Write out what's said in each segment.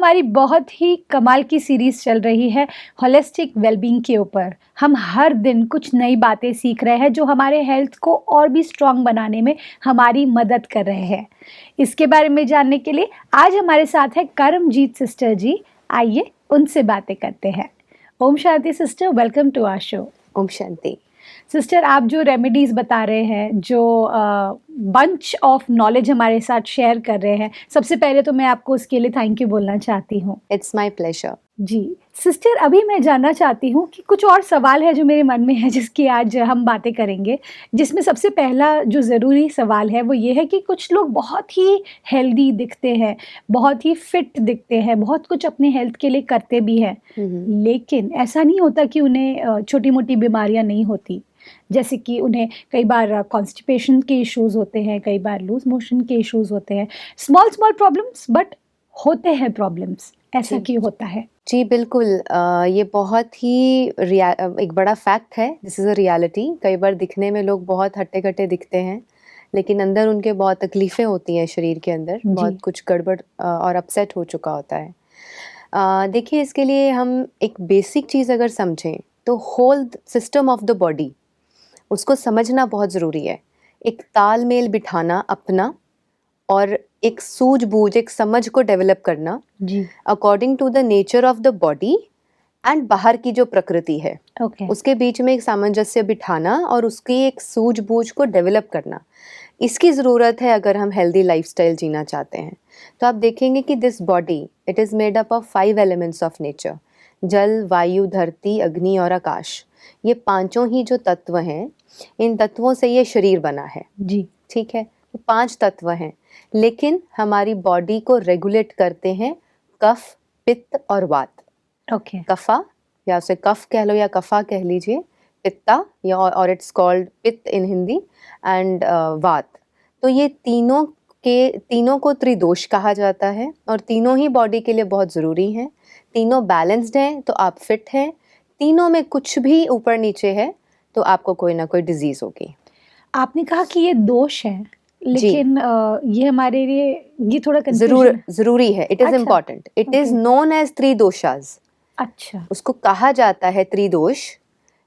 हमारी बहुत ही कमाल की सीरीज चल रही है होलिस्टिक वेलबींग के ऊपर। हम हर दिन कुछ नई बातें सीख रहे हैं जो हमारे हेल्थ को और भी स्ट्रांग बनाने में हमारी मदद कर रहे हैं। इसके बारे में जानने के लिए आज हमारे साथ है करमजीत सिस्टर जी। आइए उनसे बातें करते हैं। Om Shanti sister, welcome to our show. Om Shanti. Sister, आप जो रेमेडीज़ बता रहे हैं, जो बंच ऑफ नॉलेज हमारे साथ शेयर कर रहे हैं, सबसे पहले तो मैं आपको उसके लिए थैंक यू बोलना चाहती हूँ। It's my pleasure. जी सिस्टर, अभी मैं जानना चाहती हूँ कि कुछ और सवाल है जो मेरे मन में है जिसकी आज हम बातें करेंगे। जिसमें सबसे पहला जो ज़रूरी सवाल है वो ये है कि कुछ लोग बहुत ही हेल्दी दिखते हैं, बहुत ही फिट दिखते हैं, बहुत कुछ अपने हेल्थ के लिए करते भी हैं, लेकिन ऐसा नहीं होता कि उन्हें छोटी मोटी बीमारियां नहीं होती। जैसे कि उन्हें कई बार कॉन्स्टिपेशन के इश्यूज होते हैं, कई बार लूज मोशन के इश्यूज होते हैं, स्मॉल स्मॉल प्रॉब्लम्स बट होते हैं प्रॉब्लम्स। ऐसा क्यों होता है? जी बिल्कुल, ये बहुत ही एक बड़ा फैक्ट है। This is a reality. कई बार दिखने में लोग बहुत हट्टे कट्टे दिखते हैं, लेकिन अंदर उनके बहुत तकलीफ़ें होती हैं। शरीर के अंदर बहुत कुछ गड़बड़ और अपसेट हो चुका होता है। देखिए, इसके लिए हम एक बेसिक चीज़ अगर समझें तो whole system of the body, उसको समझना बहुत ज़रूरी है। एक तालमेल बिठाना अपना, और एक सूझबूझ, एक समझ को डेवलप करना जी। According to the nature of the body and बाहर की जो प्रकृति है, उसके बीच में एक सामंजस्य बिठाना और उसकी एक सूझबूझ को डेवलप करना, इसकी ज़रूरत है अगर हम हेल्दी लाइफस्टाइल जीना चाहते हैं। तो आप देखेंगे कि this body, it is made up of 5 elements of nature. जल, वायु, धरती, अग्नि और आकाश। ये पांचों ही जो तत्व हैं, इन तत्वों से ये शरीर बना है। जी ठीक है, तो 5 तत्व हैं, लेकिन हमारी बॉडी को रेगुलेट करते हैं कफ, पित्त और वात। कफा, या उसे कफ कह लो या कफा कह लीजिए, पित्ता या और इट्स कॉल्ड पित्त इन हिंदी, एंड वात। तो ये तीनों को त्रिदोष कहा जाता है और तीनों ही बॉडी के लिए बहुत ज़रूरी हैं। तीनों बैलेंस्ड हैं तो आप फिट हैं। तीनों में कुछ भी ऊपर नीचे है तो आपको कोई ना कोई डिजीज़ होगी। आपने कहा कि ये दोष है, लेकिन ये हमारे लिए ये थोड़ा ज़रूरी है। It is important. It is known as त्रिदोषाज। अच्छा, उसको कहा जाता है त्रिदोष,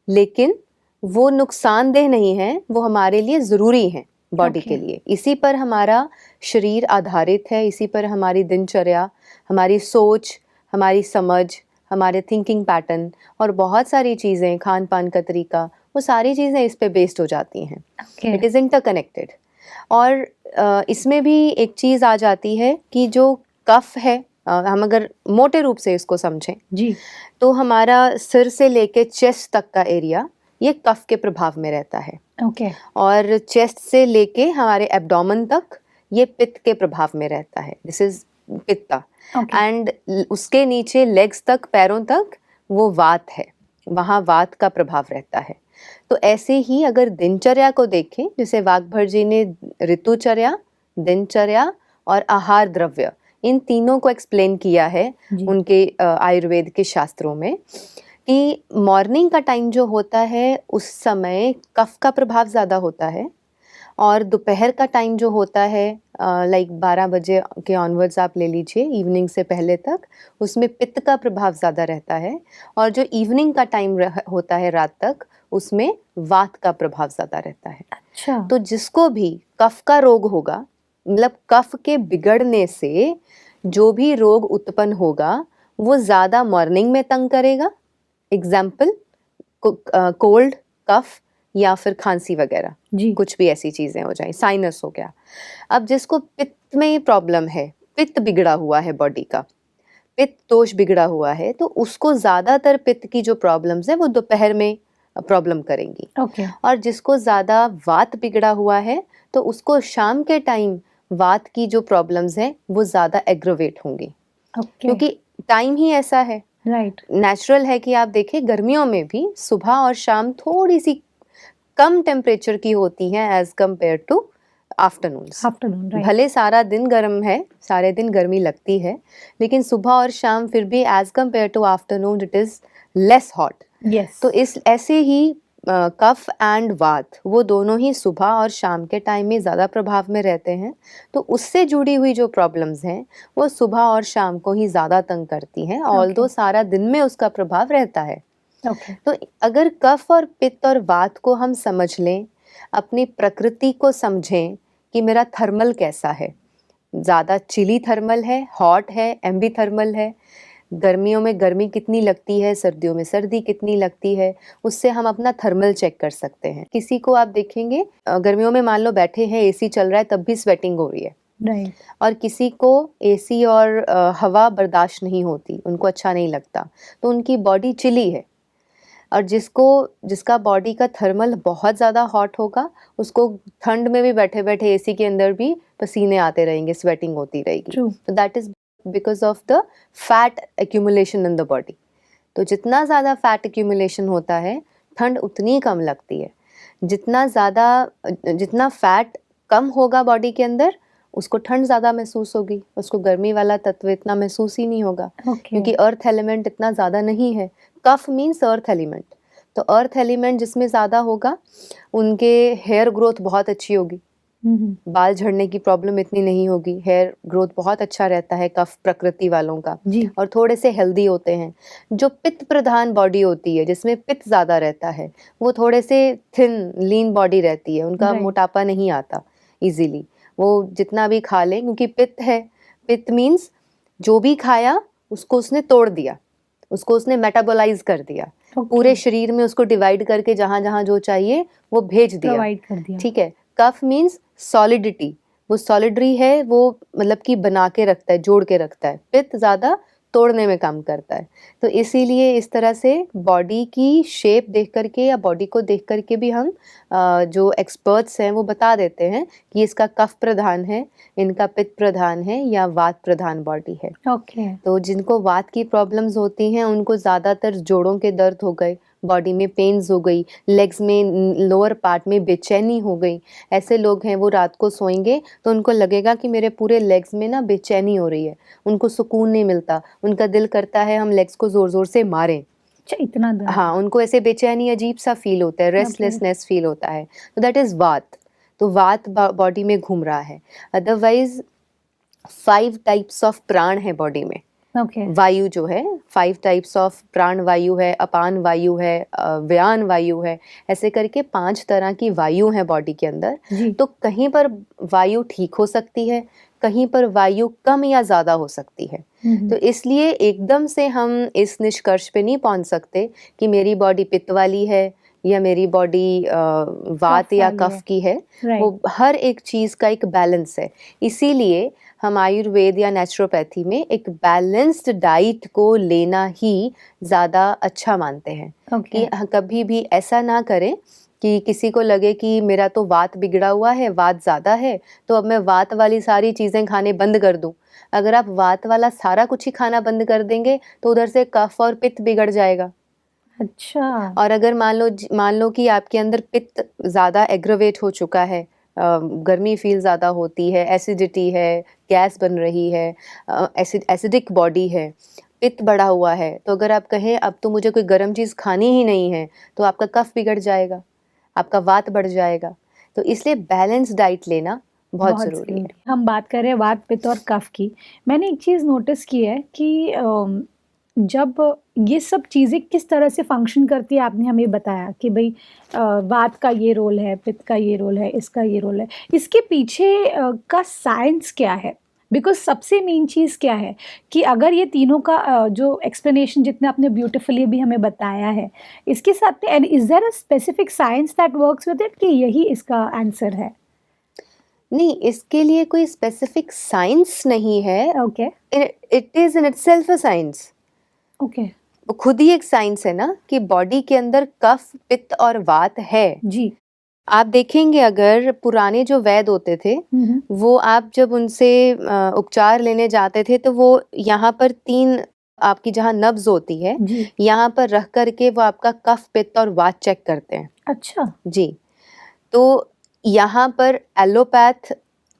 लेकिन वो नुकसानदेह नहीं है, वो हमारे लिए ज़रूरी है बॉडी के लिए। इसी पर हमारा शरीर आधारित है, इसी पर हमारी दिनचर्या, हमारी सोच, हमारी समझ, हमारे थिंकिंग पैटर्न और बहुत सारी चीज़ें, खान पान का तरीका, वो सारी चीज़ें इस पे बेस्ड हो जाती हैं। It is interconnected. और इसमें भी एक चीज़ आ जाती है कि जो कफ है, हम अगर मोटे रूप से इसको समझें जी, तो हमारा सिर से लेके चेस्ट तक का एरिया ये कफ के प्रभाव में रहता है। और चेस्ट से लेके हमारे एब्डोमेन तक ये पित्त के प्रभाव में रहता है। This is पित्ता। एंड उसके नीचे लेग्स तक, पैरों तक, वो वात है, वहाँ वात का प्रभाव रहता है। तो ऐसे ही अगर दिनचर्या को देखें, जैसे वाघभर जी ने ऋतुचर्या, दिनचर्या और आहार द्रव्य, इन तीनों को एक्सप्लेन किया है उनके आयुर्वेद के शास्त्रों में, कि मॉर्निंग का टाइम जो होता है उस समय कफ का प्रभाव ज़्यादा होता है, और दोपहर का टाइम जो होता है लाइक 12 बजे के ऑनवर्ड्स आप ले लीजिए, इवनिंग से पहले तक, उसमें पित्त का प्रभाव ज़्यादा रहता है। और जो इवनिंग का टाइम होता है रात तक, उसमें वात का प्रभाव ज़्यादा रहता है। अच्छा। तो जिसको भी कफ का रोग होगा, मतलब कफ के बिगड़ने से जो भी रोग उत्पन्न होगा, वो ज़्यादा मॉर्निंग में तंग करेगा। एग्जाम्पल, कोल्ड, कफ या फिर खांसी वगैरह, कुछ भी ऐसी चीज़ें हो जाए, साइनस हो गया। अब जिसको पित्त में प्रॉब्लम है, पित्त बिगड़ा हुआ है बॉडी का, पित्त दोष बिगड़ा हुआ है, तो उसको ज़्यादातर पित्त की जो प्रॉब्लम्स है वो दोपहर में प्रॉब्लम करेंगी। और जिसको ज़्यादा वात बिगड़ा हुआ है तो उसको शाम के टाइम वात की जो प्रॉब्लम्स हैं वो ज़्यादा एग्रोवेट होंगी। क्योंकि टाइम ही ऐसा है। नेचुरल है कि आप देखें, गर्मियों में भी सुबह और शाम थोड़ी सी कम टेम्परेचर की होती हैं एज कम्पेयर टू आफ्टरनून। भले सारा दिन गर्म है, सारे दिन गर्मी लगती है, लेकिन सुबह और शाम फिर भी as compared to afternoon it is less hot. तो इस ऐसे ही कफ एंड वात वो दोनों ही सुबह और शाम के टाइम में ज़्यादा प्रभाव में रहते हैं, तो उससे जुड़ी हुई जो प्रॉब्लम्स हैं वो सुबह और शाम को ही ज़्यादा तंग करती हैं, ऑल्दो सारा दिन में उसका प्रभाव रहता है। ओके तो अगर कफ और पित्त और वात को हम समझ लें, अपनी प्रकृति को समझें कि मेरा थर्मल कैसा है, ज़्यादा चिली थर्मल है, हॉट है, एम्बी थर्मल है, गर्मियों में गर्मी कितनी लगती है, सर्दियों में सर्दी कितनी लगती है, उससे हम अपना थर्मल चेक कर सकते हैं। किसी को आप देखेंगे गर्मियों में मान लो बैठे हैं, एसी चल रहा है तब भी स्वेटिंग हो रही है, राइट और किसी को एसी और हवा बर्दाश्त नहीं होती, उनको अच्छा नहीं लगता, तो उनकी बॉडी चिली है। और जिसका बॉडी का थर्मल बहुत ज़्यादा हॉट होगा, उसको ठंड में भी बैठे बैठे एसी के अंदर भी पसीने आते रहेंगे, स्वेटिंग होती रहेगी। ट्रू तो that is because of the fat accumulation in the body. तो जितना ज़्यादा फैट एक्यूमुलेशन होता है, ठंड उतनी कम लगती है। जितना फैट कम होगा बॉडी के अंदर, उसको ठंड ज़्यादा महसूस होगी, उसको गर्मी वाला तत्व इतना महसूस ही नहीं होगा, ओके क्योंकि अर्थ एलिमेंट इतना ज़्यादा नहीं है। कफ मीन्स अर्थ एलिमेंट, तो अर्थ एलिमेंट जिसमें ज़्यादा होगा, उनके हेयर ग्रोथ बहुत अच्छी होगी, बाल झड़ने की प्रॉब्लम इतनी नहीं होगी, हेयर ग्रोथ बहुत अच्छा रहता है कफ प्रकृति वालों का, जी और थोड़े से हेल्दी होते हैं। जो पित्त प्रधान बॉडी होती है, जिसमें पित्त ज़्यादा रहता है, वो थोड़े से थिन लीन बॉडी रहती है, उनका Right. मोटापा नहीं आता इजीली, वो जितना भी खा लें, क्योंकि पित्त है। पित्त मीन्स जो भी खाया उसको उसने तोड़ दिया, उसको उसने मेटाबोलाइज कर दिया, पूरे शरीर में उसको डिवाइड करके जहाँ जहाँ जो चाहिए वो भेज दिया, प्रोवाइड कर दिया ठीक है। कफ मीन्स सॉलिडिटी, वो सॉलिडरी है, वो मतलब कि बना के रखता है, जोड़ के रखता है। पित्त ज़्यादा तोड़ने में काम करता है। तो इसीलिए इस तरह से बॉडी की शेप देख करके या बॉडी को देख करके भी हम जो एक्सपर्ट्स हैं वो बता देते हैं कि इसका कफ प्रधान है, इनका पित्त प्रधान है या वात प्रधान बॉडी है। ओके तो जिनको वात की प्रॉब्लम्स होती हैं, उनको ज़्यादातर जोड़ों के दर्द हो गए, बॉडी में पेन्स हो गई, लेग्स में लोअर पार्ट में बेचैनी हो गई। ऐसे लोग हैं, वो रात को सोएंगे तो उनको लगेगा कि मेरे पूरे लेग्स में ना बेचैनी हो रही है, उनको सुकून नहीं मिलता, उनका दिल करता है हम लेग्स को ज़ोर ज़ोर से मारें। अच्छा इतना दर्द हाँ, उनको ऐसे बेचैनी अजीब सा फील होता है, रेस्टलेसनेस फील होता है, तो दैट इज़ वात। तो वात बॉडी में घूम रहा है। अदरवाइज 5 टाइप्स ऑफ प्राण है बॉडी में। ओके वायु जो है, 5 टाइप्स ऑफ प्राण वायु है, अपान वायु है, व्यान वायु है, ऐसे करके 5 तरह की वायु है बॉडी के अंदर। जी तो कहीं पर वायु ठीक हो सकती है, कहीं पर वायु कम या ज़्यादा हो सकती है। तो इसलिए एकदम से हम इस निष्कर्ष पे नहीं पहुंच सकते कि मेरी बॉडी पित्त वाली है या मेरी बॉडी वात कफ या वाली कफ है। की है। राइट वो हर एक चीज़ का एक बैलेंस है। इसीलिए हम आयुर्वेद या नेचुरोपैथी में एक बैलेंस्ड डाइट को लेना ही ज़्यादा अच्छा मानते हैं ओके कि कभी भी ऐसा ना करें कि किसी को लगे कि मेरा तो वात बिगड़ा हुआ है, वात ज़्यादा है, तो अब मैं वात वाली सारी चीज़ें खाने बंद कर दूं। अगर आप वात वाला सारा कुछ ही खाना बंद कर देंगे तो उधर से कफ और पित्त बिगड़ जाएगा। अच्छा और अगर मान लो कि आपके अंदर पित्त ज़्यादा एग्रवेट हो चुका है, गर्मी फील ज़्यादा होती है, एसिडिटी है, गैस बन रही है, एसिडिक बॉडी है, पित्त बढ़ा हुआ है, तो अगर आप कहें अब तो मुझे कोई गर्म चीज़ खानी ही नहीं है, तो आपका कफ बिगड़ जाएगा, आपका वात बढ़ जाएगा। तो इसलिए बैलेंस डाइट लेना बहुत ज़रूरी है। हम बात कर रहे हैं वात पित्त और कफ की। मैंने एक चीज़ नोटिस की है कि जब ये सब चीज़ें किस तरह से फंक्शन करती है, आपने हमें बताया कि भाई वात का ये रोल है, पित्त का ये रोल है, इसका ये रोल है। इसके पीछे का साइंस क्या है? बिकॉज़ सबसे मेन चीज़ क्या है कि अगर ये तीनों का जो एक्सप्लेनेशन जितना आपने ब्यूटीफुली भी हमें बताया है, इसके साथ में and is there a specific science that works with it कि यही इसका आंसर है? नहीं, इसके लिए कोई स्पेसिफिक साइंस नहीं है। Okay, it is in itself a science. Okay. वो खुद ही एक साइंस है ना कि बॉडी के अंदर कफ, पित्त और वात है। जी। आप देखेंगे अगर पुराने जो वैद्य होते थे, वो आप जब उनसे उपचार लेने जाते थे तो वो यहाँ पर 3 आपकी जहाँ नब्ज़ होती है, जी। यहाँ पर रख कर के वो आपका कफ, पित्त और वात चेक करते हैं। अच्छा। जी। तो यहाँ पर एलोपैथ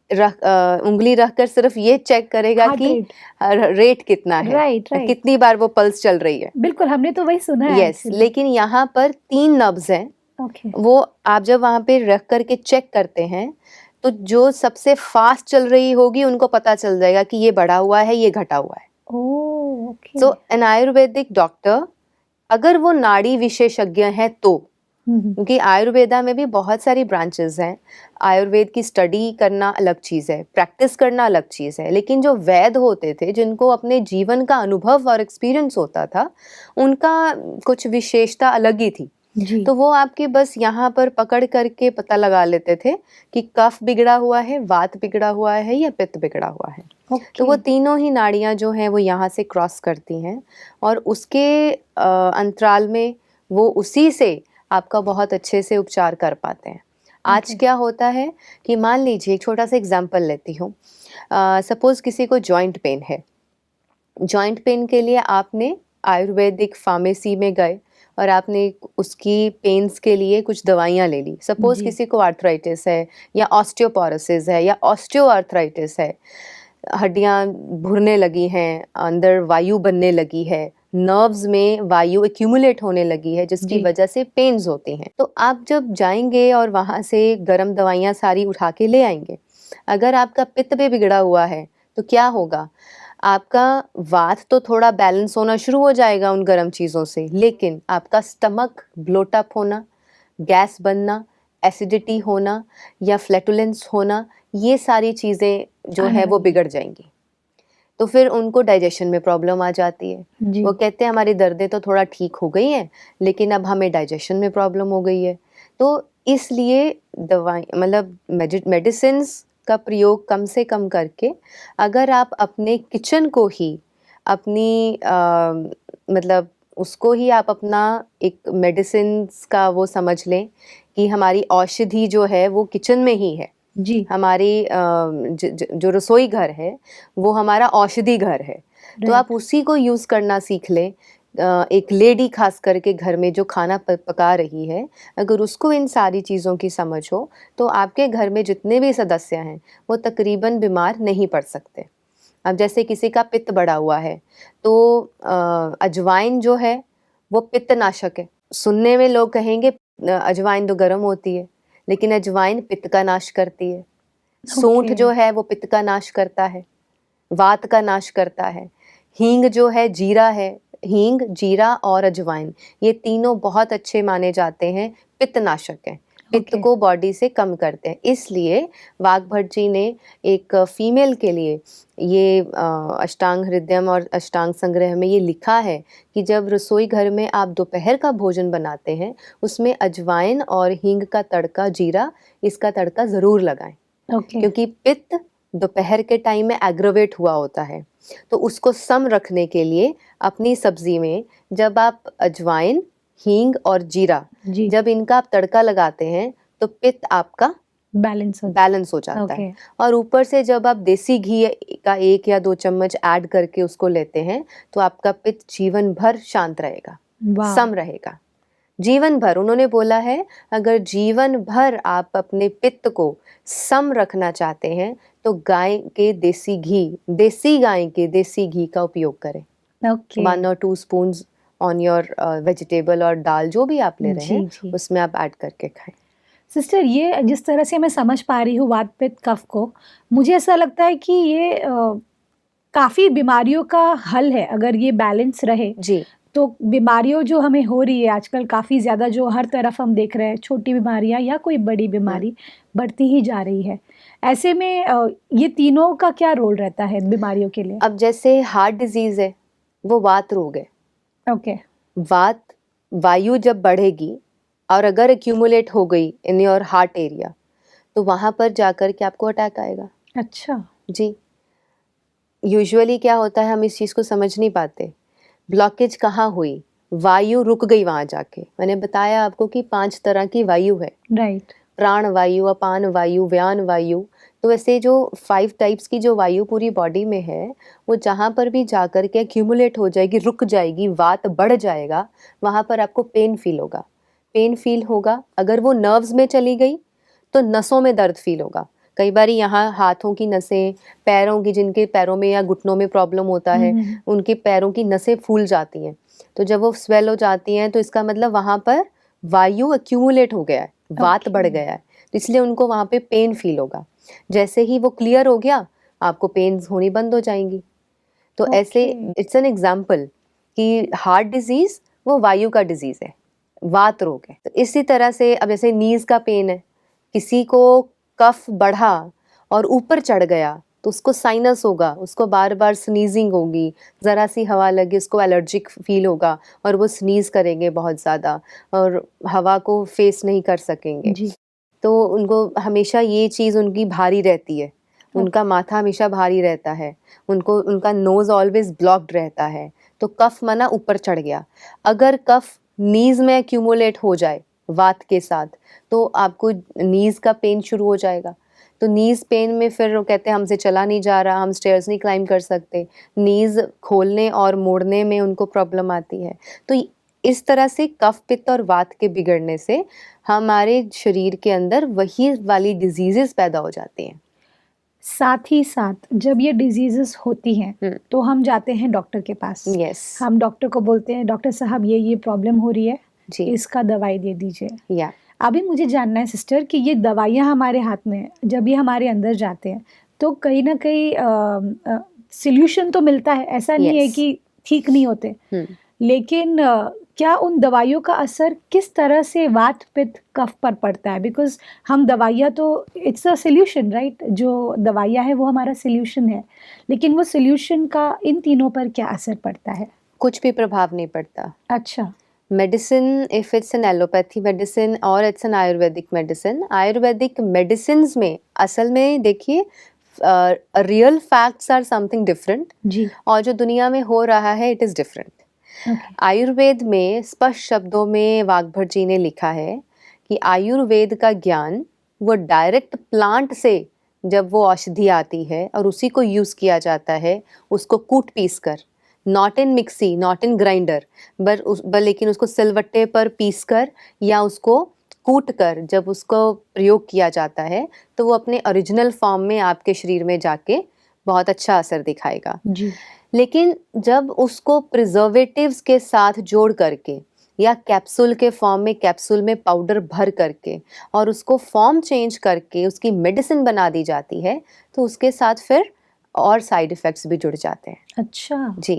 उंगली रखकर सिर्फ ये चेक करेगा हार्ट कि रेट। रेट कितना है, राइट, राइट। कितनी बार वो पल्स चल रही है। बिल्कुल, हमने तो वही सुना है यस, एक्चुअली। लेकिन यहाँ पर 3 नब्ज़ हैं ओके। वो आप जब वहाँ पे रख करके चेक करते हैं, तो जो सबसे फास्ट चल रही होगी उनको पता चल जाएगा कि ये बढ़ा हुआ है, ये घटा हुआ है। ओह! ओके। सो एन आयुर्वेदिक डॉक्टर, अगर वो नाड़ी विशेषज्ञ हैं तो, हुँ, हुँ। क्योंकि आयुर्वेदा में भी बहुत सारी ब्रांचेस हैं। आयुर्वेद की स्टडी करना अलग चीज़ है, प्रैक्टिस करना अलग चीज़ है, लेकिन जो वैद्य होते थे, जिनको अपने जीवन का अनुभव और एक्सपीरियंस होता था, उनका कुछ विशेषता अलग ही थी। जी। तो वो आपके बस यहाँ पर पकड़ करके पता लगा लेते थे कि कफ बिगड़ा हुआ है, वात बिगड़ा हुआ है या पित्त बिगड़ा हुआ है। तो ओके। वो तीनों ही नाड़ियाँ जो हैं वो यहाँ से क्रॉस करती हैं, और उसके अंतराल में वो उसी से आपका बहुत अच्छे से उपचार कर पाते हैं। आज ओके। क्या होता है कि मान लीजिए, एक छोटा सा एग्जांपल लेती हूँ। सपोज़ किसी को जॉइंट पेन है। जॉइंट पेन के लिए आपने आयुर्वेदिक फार्मेसी में गए और आपने उसकी पेन्स के लिए कुछ दवाइयाँ ले ली। सपोज़ जी। किसी को आर्थराइटिस है या ऑस्टियोपोरोसिस है या ऑस्टियोआर्थराइटिस है, हड्डियाँ भुरने लगी हैं, अंदर वायु बनने लगी है, नर्व्स में वायु एक्यूमुलेट होने लगी है, जिसकी जी। वजह से पेन्स होती हैं। तो आप जब जाएँगे और वहाँ से गरम दवाइयाँ सारी उठा के ले आएँगे। अगर आपका पित्त भी बिगड़ा हुआ है, तो क्या होगा? आपका वात तो थोड़ा बैलेंस होना शुरू हो जाएगा उन गर्म चीज़ों से, लेकिन आपका स्टमक ब्लोट अप होना, गैस बनना, एसिडिटी होना या फ्लैटुलेंस होना, ये सारी चीज़ें जो आने है वो लगी। बिगड़ जाएँगी। तो फिर उनको डाइजेशन में प्रॉब्लम आ जाती है। जी। वो कहते हैं हमारी दर्दें तो थोड़ा ठीक हो गई हैं, लेकिन अब हमें डाइजेशन में प्रॉब्लम हो गई है। तो इसलिए दवाई मतलब मेडिसिन्स का प्रयोग कम से कम करके, अगर आप अपने किचन को ही अपनी मतलब उसको ही आप अपना एक मेडिसिन्स का वो समझ लें कि हमारी औषधि जो है वो किचन में ही है। जी। हमारी जो रसोई घर है वो हमारा औषधि घर है। तो आप राइट। उसी को यूज़ करना सीख लें। एक लेडी खास करके घर में जो खाना पका रही है, अगर उसको इन सारी चीज़ों की समझ हो, तो आपके घर में जितने भी सदस्य हैं वो तकरीबन बीमार नहीं पड़ सकते। अब जैसे किसी का पित्त बढ़ा हुआ है, तो अजवाइन जो है वो पित्तनाशक है। सुनने में लोग कहेंगे अजवाइन तो गर्म होती है, लेकिन अजवाइन पित्त का नाश करती है। सूंठ ओके। जो है वो पित्त का नाश करता है, वात का नाश करता है। हींग जो है, जीरा है, हींग, जीरा और अजवाइन, ये तीनों बहुत अच्छे माने जाते हैं, पित्तनाशक हैं। पित्त ओके। को बॉडी से कम करते हैं। इसलिए वाग्भट जी ने एक फीमेल के लिए ये अष्टांग हृदयम और अष्टांग संग्रह में ये लिखा है कि जब रसोई घर में आप दोपहर का भोजन बनाते हैं, उसमें अजवाइन और हींग का तड़का, जीरा, इसका तड़का ज़रूर लगाएं, ओके। क्योंकि पित्त दोपहर के टाइम में एग्रवेट हुआ होता है। तो उसको सम रखने के लिए अपनी सब्जी में जब आप अजवाइन, हींग और जीरा, जी। जब इनका आप तड़का लगाते हैं, तो पित्त आपका बैलेंस हो बैलेंस हो जाता है। ओके। और ऊपर से जब आप देसी घी का 1 या 2 चम्मच ऐड करके उसको लेते हैं, तो आपका पित्त जीवन भर शांत रहेगा, वाह! सम रहेगा। जीवन भर, उन्होंने बोला है, अगर जीवन भर आप अपने पित्त को सम रखना चाहते हैं, तो गाय के देसी घी, देसी गाय के देसी घी का उपयोग करें। ओके। 1 और 2 स्पून्स ऑन योर वेजिटेबल और दाल जो भी आप ले रहे जी, हैं, जी। उसमें आप ऐड करके खाएँ। सिस्टर, ये जिस तरह से मैं समझ पा रही हूँ वात पित्त कफ को, मुझे ऐसा लगता है कि ये काफ़ी बीमारियों का हल है अगर ये बैलेंस रहे। जी, तो बीमारियों जो हमें हो रही है आजकल काफ़ी ज़्यादा, जो हर तरफ हम देख रहे हैं, छोटी बीमारियाँ या कोई बड़ी हुँ। बीमारी बढ़ती ही जा रही है। ऐसे में ये तीनों का क्या रोल रहता है बीमारियों के लिए? अब जैसे हार्ट डिज़ीज़ है, वो वात रोग है। ओके। वात, वायु जब बढ़ेगी और अगर एक्यूमुलेट हो गई इन योर हार्ट एरिया, तो वहाँ पर जाकर के आपको अटैक आएगा। अच्छा। जी, यूजुअली क्या होता है, हम इस चीज़ को समझ नहीं पाते। ब्लॉकेज कहाँ हुई? वायु रुक गई वहाँ जाके। मैंने बताया आपको कि 5 तरह की वायु है। राइट। प्राण वायु, अपान वायु, व्यान वायु। तो ऐसे जो 5 टाइप्स की जो वायु पूरी बॉडी में है, वो जहाँ पर भी जाकर के एक्यूमुलेट हो जाएगी, रुक जाएगी, वात बढ़ जाएगा, वहाँ पर आपको पेन फ़ील होगा। पेन फ़ील होगा, अगर वो नर्व्स में चली गई, तो नसों में दर्द फ़ील होगा। कई बारी यहाँ हाथों की नसें, पैरों की, जिनके पैरों में या घुटनों में प्रॉब्लम होता हुँ, है, हुँ, हुँ। उनके पैरों की नसें फूल जाती हैं। तो जब वो स्वेल हो जाती हैं, तो इसका मतलब वहाँ पर वायु अक्यूमुलेट हो गया है, वात Okay. बढ़ गया है, तो इसलिए उनको वहाँ पे पेन फील होगा। जैसे ही वो क्लियर हो गया, आपको पेन्स होनी बंद हो जाएंगी। तो ऐसे Okay. इट्स एन एग्जाम्पल कि हार्ट डिजीज वो वायु का डिजीज है, वात रोग है। तो इसी तरह से अब जैसे नीज का पेन है, किसी को कफ बढ़ा और ऊपर चढ़ गया तो उसको साइनस होगा, उसको बार बार स्नीजिंग होगी, ज़रा सी हवा लगे उसको एलर्जिक फील होगा और वो स्नीज करेंगे बहुत ज़्यादा और हवा को फेस नहीं कर सकेंगे। जी। तो उनको हमेशा ये चीज़ उनकी भारी रहती है, उनका माथा हमेशा भारी रहता है, उनको उनका नोज़ ऑलवेज ब्लॉक्ड रहता है। तो कफ मना ऊपर चढ़ गया। अगर कफ नीज में एक्यूमुलेट हो जाए वात के साथ, तो आपको नीज का पेन शुरू हो जाएगा। तो नीज पेन में फिर वो कहते हैं हमसे चला नहीं जा रहा, हम स्टेयर्स नहीं क्लाइंब कर सकते, नीज खोलने और मोड़ने में उनको प्रॉब्लम आती है। तो इस तरह से कफ पित्त और वात के बिगड़ने से हमारे शरीर के अंदर वही वाली डिजीजेस पैदा हो जाती हैं। साथ ही साथ जब ये डिजीजेस होती हैं तो हम जाते हैं डॉक्टर के पास। यस। हम डॉक्टर को बोलते हैं डॉक्टर साहब ये प्रॉब्लम हो रही है, जी। इसका दवाई दे दीजिए। या अभी मुझे जानना है सिस्टर कि ये दवाइयाँ हमारे हाथ में हैं, जब ये हमारे अंदर जाते हैं तो कहीं ना कहीं सॉल्यूशन तो मिलता है, ऐसा नहीं है Yes. कि ठीक नहीं होते, हम्म, लेकिन क्या उन दवाइयों का असर किस तरह से वात पित्त कफ पर पड़ता है? बिकॉज हम दवाइयाँ तो इट्स अ सॉल्यूशन राइट, जो दवाइयाँ है वो हमारा सॉल्यूशन है, लेकिन वो सॉल्यूशन का इन तीनों पर क्या असर पड़ता है? कुछ भी प्रभाव नहीं पड़ता। अच्छा। Medicine, if it's an allopathy medicine और it's an Ayurvedic medicine, Ayurvedic medicine में असल में देखिए real facts are something different जी। और जो दुनिया में हो रहा है it is different. Okay. Ayurveda में स्पष्ट शब्दों में वाग्भट जी ने लिखा है कि आयुर्वेद का ज्ञान वो डायरेक्ट प्लांट से जब वो औषधि आती है और उसी को यूज़ किया जाता है, उसको कूट पीस कर, not in mixie, not in grinder, लेकिन उसको सिलवट्टे पर पीस कर या उसको कूट कर जब उसको प्रयोग किया जाता है तो वो अपने ओरिजिनल फॉर्म में आपके शरीर में जाके बहुत अच्छा असर दिखाएगा। जी। लेकिन जब उसको प्रिजर्वेटिव्स के साथ जोड़ करके या कैप्सूल के फॉर्म में कैप्सूल में पाउडर भर करके और उसको फॉर्म चेंज करके उसकी मेडिसिन बना दी जाती है तो उसके साथ फिर और साइड इफ़ेक्ट्स भी जुड़ जाते हैं। अच्छा। जी।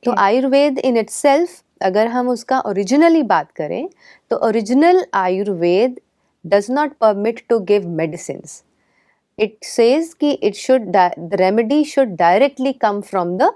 तो Okay. आयुर्वेद इन इटसेल्फ अगर हम उसका ओरिजिनली बात करें तो original Ayurveda does not permit to give medicines. It says कि it should the remedy should directly come from the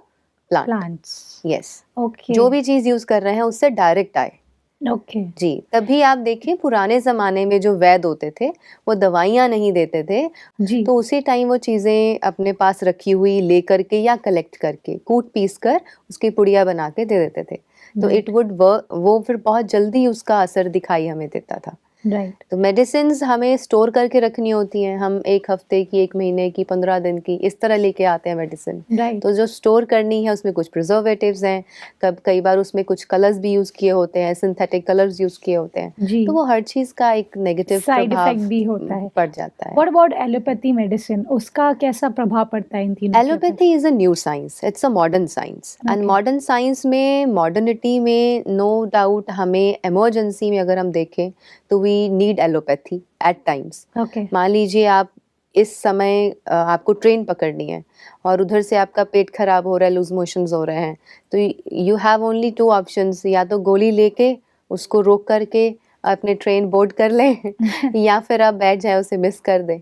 plant. Plants. Yes. Okay. जो भी चीज़ यूज़ कर रहे हैं उससे डायरेक्ट आए। ओके। जी। तभी आप देखिए पुराने ज़माने में जो वैद्य होते थे वो दवाइयाँ नहीं देते थे, जी। तो उसी टाइम वो चीज़ें अपने पास रखी हुई ले करके या कलेक्ट करके कूट पीस कर उसकी पुड़िया बना के दे देते थे। तो Right. इट वुड वर्क, वो फिर बहुत जल्दी उसका असर दिखाई हमें देता था। राइट। तो मेडिसिन्स हमें स्टोर करके रखनी होती हैं, हम 1 हफ्ते की, 1 महीने की, 15 दिन की इस तरह लेके आते हैं मेडिसिन। राइट। तो जो स्टोर करनी है उसमें कुछ प्रिजर्वेटिव्स हैं, कई बार उसमें कुछ कलर्स भी यूज़ किए होते हैं, सिंथेटिक कलर्स यूज़ किए होते हैं, जी। तो वो हर चीज़ का एक नेगेटिव साइड प्रभाव इफेक्ट भी होता है। पड़ जाता है। व्हाट अबाउट एलोपैथी मेडिसिन, उसका कैसा प्रभाव पड़ता है इन तीनों के ऊपर? Allopathy is a new science, it's a modern science and Okay. Modern science में मॉडर्निटी में नो डाउट हमें इमरजेंसी में अगर हम देखें तो we need allopathy at times. Okay. मान लीजिए आप इस समय आपको ट्रेन पकड़नी है और उधर से आपका पेट खराब हो रहा है, लूज मोशंस हो रहे हैं, तो यू हैव ओनली 2 ऑप्शंस, या तो गोली लेके उसको रोक करके अपने ट्रेन बोर्ड कर लें या फिर आप बैठ जाए उसे मिस कर दें।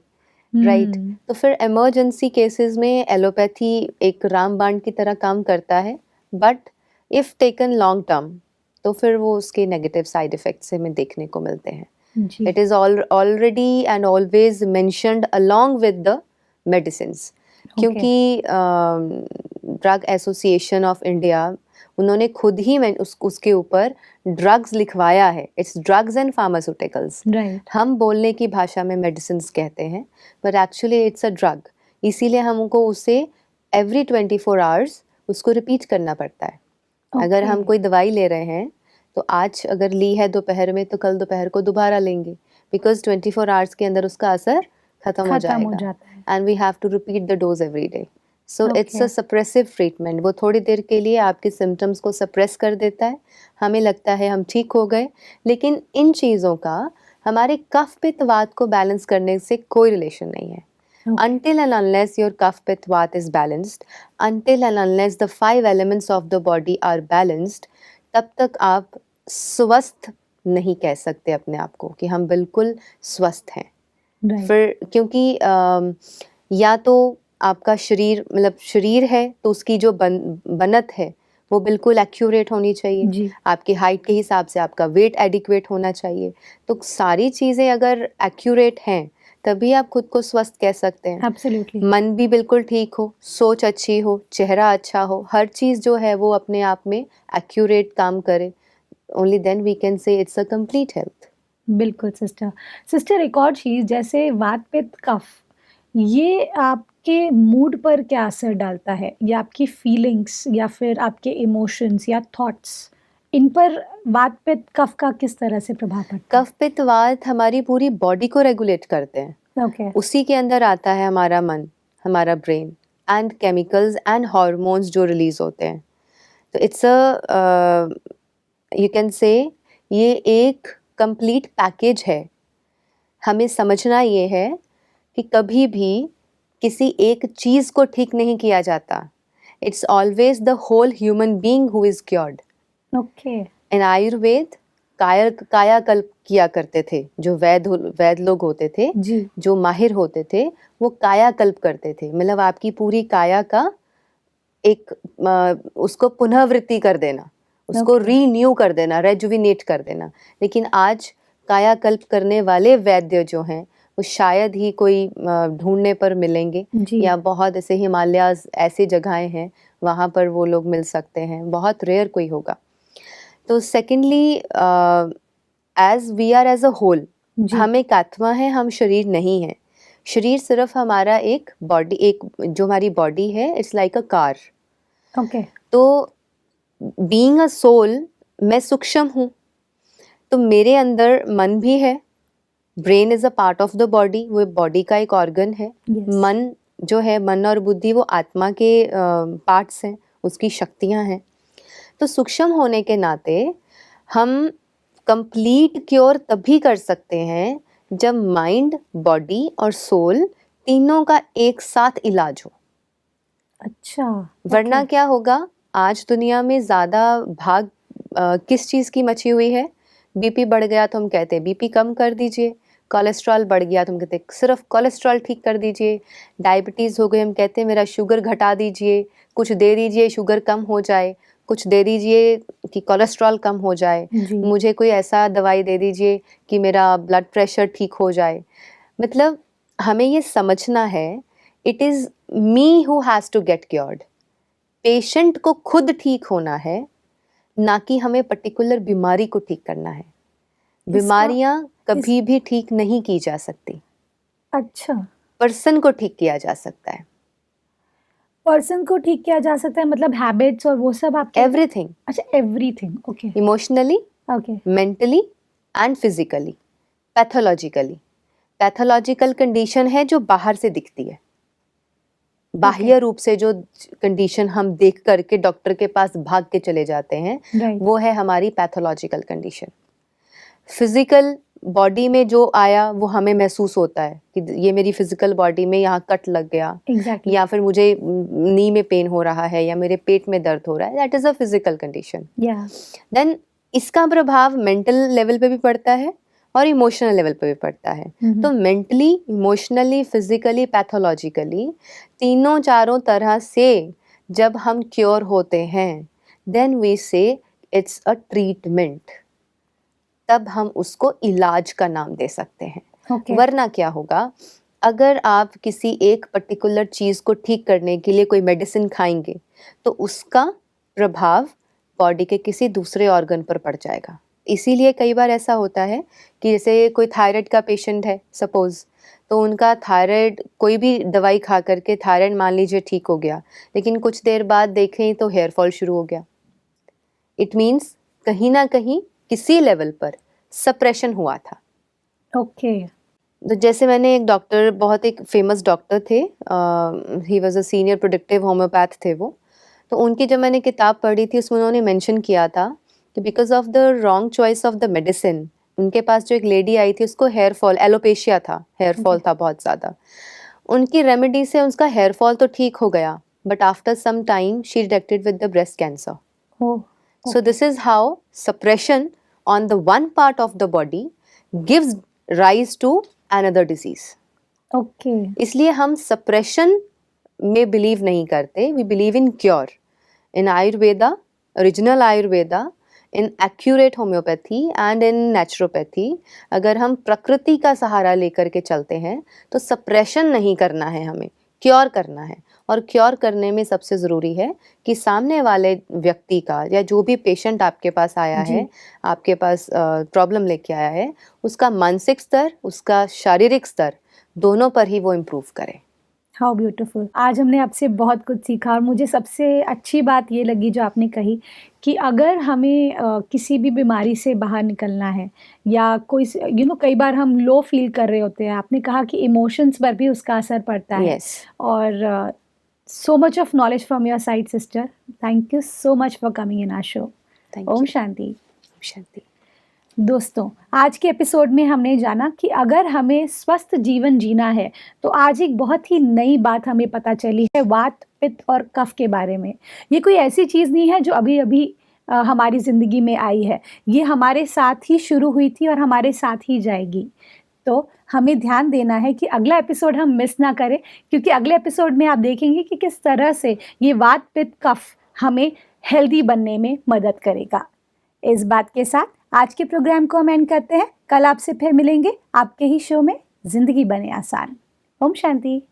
राइट। तो फिर इमरजेंसी केसेस में एलोपैथी एक रामबाण की तरह काम करता है, but if taken long term तो फिर वो उसके नेगेटिव साइड इफ़ेक्ट्स हमें देखने को मिलते हैं। जी। It is already and always mentioned along with the medicines, क्योंकि ड्रग एसोसिएशन ऑफ इंडिया उन्होंने खुद ही उसके ऊपर ड्रग्स लिखवाया है। It's drugs and pharmaceuticals. Right. हम बोलने की भाषा में मेडिसिन्स कहते हैं, but actually it's a drug. इसीलिए हमको उसे एवरी 24 आवर्स उसको रिपीट करना पड़ता है। अगर हम कोई दवाई ले रहे हैं तो आज अगर ली है दोपहर में तो कल दोपहर को दोबारा लेंगे, बिकॉज 24 आवर्स के अंदर उसका असर खत्म हो खत्म हो जाएगा जाता है। And we have to repeat the dose every day. So it's a okay. Suppressive treatment. वो थोड़ी देर के लिए आपके सिम्टम्स को सप्रेस कर देता है, हमें लगता है हम ठीक हो गए, लेकिन इन चीज़ों का हमारे कफ पित्त वात को बैलेंस करने से कोई रिलेशन नहीं है। Okay. Until and unless your kapha pitta vata is balanced, until and unless the 5 elements of the body are balanced, तब तक आप स्वस्थ नहीं कह सकते अपने आप को कि हम बिल्कुल स्वस्थ हैं। राइट। फिर क्योंकि या तो आपका शरीर मतलब शरीर है तो उसकी जो बनत है वो बिल्कुल एक्यूरेट होनी चाहिए, जी। आपकी हाइट के हिसाब से आपका वेट एडिक्वेट होना चाहिए। तो सारी चीज़ें अगर एक्यूरेट हैं तभी आप खुद को स्वस्थ कह सकते हैं। एब्सोल्युटली। मन भी बिल्कुल ठीक हो, सोच अच्छी हो, चेहरा अच्छा हो, हर चीज़ जो है वो अपने आप में एक्यूरेट काम करे, only then we can say it's a complete health. बिल्कुल सिस्टर। सिस्टर एक और चीज़ जैसे वात पित्त कफ, ये आपके मूड पर क्या असर डालता है? या आपकी फीलिंग्स या फिर आपके इमोशंस या थॉट्स, इन पर वात पित्त कफ का किस तरह से प्रभाव पड़ता है? कफ पित्त वात हमारी पूरी बॉडी को रेगुलेट करते हैं, ओके। उसी के अंदर आता है हमारा मन, हमारा brain and chemicals and hormones जो रिलीज होते हैं। तो it's a you can say ये एक कंप्लीट पैकेज है। हमें समझना ये है कि कभी भी किसी एक चीज़ को ठीक नहीं किया जाता। It's always the whole human being who is cured. Okay. In Ayurveda कायाकल्प किया करते थे, जो वैद लोग होते थे, जी। जो माहिर होते थे, वो कायाकल्प करते थे। मतलब आपकी पूरी काया का एक उसको पुनरावृत्ति कर देना, उसको ओके। रीन्यू कर देना, रेजुविनेट कर देना। लेकिन आज कायाकल्प करने वाले वैद्य जो हैं वो शायद ही कोई ढूंढने पर मिलेंगे, जी। या बहुत ऐसे हिमालयाज़ ऐसी जगहें हैं वहाँ पर वो लोग मिल सकते हैं, बहुत रेयर कोई होगा। तो secondly as we are as a whole, जी। हम एक आत्मा है, हम शरीर नहीं है। शरीर सिर्फ हमारा एक बॉडी, एक जो हमारी बॉडी है it's like a car. Okay. तो बीइंग अ सोल मैं सूक्ष्म हूँ, तो मेरे अंदर मन भी है, brain is a part of the body, वो बॉडी का एक ऑर्गन है। यस। मन जो है, मन और बुद्धि वो आत्मा के पार्ट्स हैं, उसकी शक्तियाँ हैं। तो सूक्ष्म होने के नाते हम कंप्लीट क्योर तभी कर सकते हैं जब माइंड, बॉडी और सोल तीनों का एक साथ इलाज हो। अच्छा। वरना ओके। क्या होगा, आज दुनिया में ज़्यादा भाग किस चीज़ की मची हुई है? बीपी बढ़ गया तो हम कहते हैं बीपी कम कर दीजिए, कोलेस्ट्रॉल बढ़ गया तो हम कहते हैं सिर्फ कोलेस्ट्रॉल ठीक कर दीजिए, डायबिटीज़ हो गई हम कहते हैं मेरा शुगर घटा दीजिए, कुछ दे दीजिए शुगर कम हो जाए, कुछ दे दीजिए कि कोलेस्ट्रॉल कम हो जाए, जी। मुझे कोई ऐसा दवाई दे दीजिए कि मेरा ब्लड प्रेशर ठीक हो जाए। मतलब हमें ये समझना है, it is me who has to get cured. Patient को खुद ठीक होना है, ना कि हमें पर्टिकुलर बीमारी को ठीक करना है। बीमारियां कभी भी ठीक नहीं की जा सकती, अच्छा। पर्सन को ठीक किया जा सकता है। पर्सन को ठीक किया जा सकता है, मतलब हैबिट्स और वो सब आप कह रहे हैं? एवरीथिंग, अच्छा, everything. Okay. Emotionally, okay. Mentally and physically, pathologically. Pathological condition है जो बाहर से दिखती है, बाह्य रूप से जो कंडीशन हम देख करके डॉक्टर के पास भाग के चले जाते हैं, राइट। वो है हमारी पैथोलॉजिकल कंडीशन। फिजिकल बॉडी में जो आया वो हमें महसूस होता है कि ये मेरी फिजिकल बॉडी में यहाँ कट लग गया, एग्जैक्टली। या फिर मुझे नी में पेन हो रहा है, या मेरे पेट में दर्द हो रहा है, that is a physical condition. या। देन इसका प्रभाव मेंटल लेवल पे भी पड़ता है और इमोशनल लेवल पे भी पड़ता है। तो मेंटली, इमोशनली, फिजिकली, पैथोलॉजिकली, तीनों चारों तरह से जब हम क्योर होते हैं, देन वी से इट्स अ ट्रीटमेंट, तब हम उसको इलाज का नाम दे सकते हैं। ओके। वरना क्या होगा, अगर आप किसी एक पर्टिकुलर चीज़ को ठीक करने के लिए कोई मेडिसिन खाएंगे तो उसका प्रभाव बॉडी के किसी दूसरे ऑर्गन पर पड़ जाएगा। इसीलिए कई बार ऐसा होता है कि जैसे कोई थायराइड का पेशेंट है सपोज, तो उनका थायराइड, कोई भी दवाई खा करके थायराइड मान लीजिए ठीक हो गया, लेकिन कुछ देर बाद देखें तो हेयर फॉल शुरू हो गया। इट मीन्स कहीं ना कहीं किसी लेवल पर सप्रेशन हुआ था। ओके। तो जैसे मैंने एक डॉक्टर, बहुत एक फेमस डॉक्टर थे, he was a senior productive homeopath थे वो। तो उनकी जब मैंने किताब पढ़ी थी उसमें उन्होंने मेंशन किया था कि because of the wrong choice of the medicine, उनके पास जो एक लेडी आई थी उसको हेयर फॉल, एलोपेशिया था, हेयर फॉल था बहुत ज़्यादा। उनकी रेमेडी से उसका हेयर फॉल तो ठीक हो गया, but after some time she detected with the breast cancer. Oh, So this is how suppression on the one part of the body gives rise to another disease. Okay, इसलिए हम suppression में believe नहीं करते, we believe in cure. In Ayurveda, original Ayurveda, in accurate homeopathy and in naturopathy, अगर हम प्रकृति का सहारा लेकर के चलते हैं तो suppression नहीं करना है, हमें क्योर करना है। और क्योर करने में सबसे ज़रूरी है कि सामने वाले व्यक्ति का या जो भी पेशेंट आपके पास आया जी। है, आपके पास प्रॉब्लम लेके आया है, उसका मानसिक स्तर, उसका शारीरिक स्तर, दोनों पर ही वो इम्प्रूव करे। How beautiful. आज हमने आपसे बहुत कुछ सीखा और मुझे सबसे अच्छी बात ये लगी जो आपने कही कि अगर हमें किसी भी बीमारी से बाहर निकलना है या कोई कई बार हम लो फील कर रहे होते हैं, आपने कहा कि इमोशंस पर भी उसका असर पड़ता है। Yes. और so much of knowledge from your side, sister. Thank you so much for coming in our show. Thank Om you. शांति। शांति। दोस्तों, आज के एपिसोड में हमने जाना कि अगर हमें स्वस्थ जीवन जीना है तो आज एक बहुत ही नई बात हमें पता चली है वात, पित्त और कफ के बारे में। ये कोई ऐसी चीज़ नहीं है जो अभी अभी हमारी ज़िंदगी में आई है। ये हमारे साथ ही शुरू हुई थी और हमारे साथ ही जाएगी। तो हमें ध्यान देना है कि अगला एपिसोड हम मिस ना करें, क्योंकि अगले एपिसोड में आप देखेंगे कि किस तरह से ये वात, पित्त, कफ हमें हेल्दी बनने में मदद करेगा। इस बात के साथ आज के प्रोग्राम को हम एंड करते हैं। कल आपसे फिर मिलेंगे आपके ही शो में ज़िंदगी बने आसान। ओम शांति।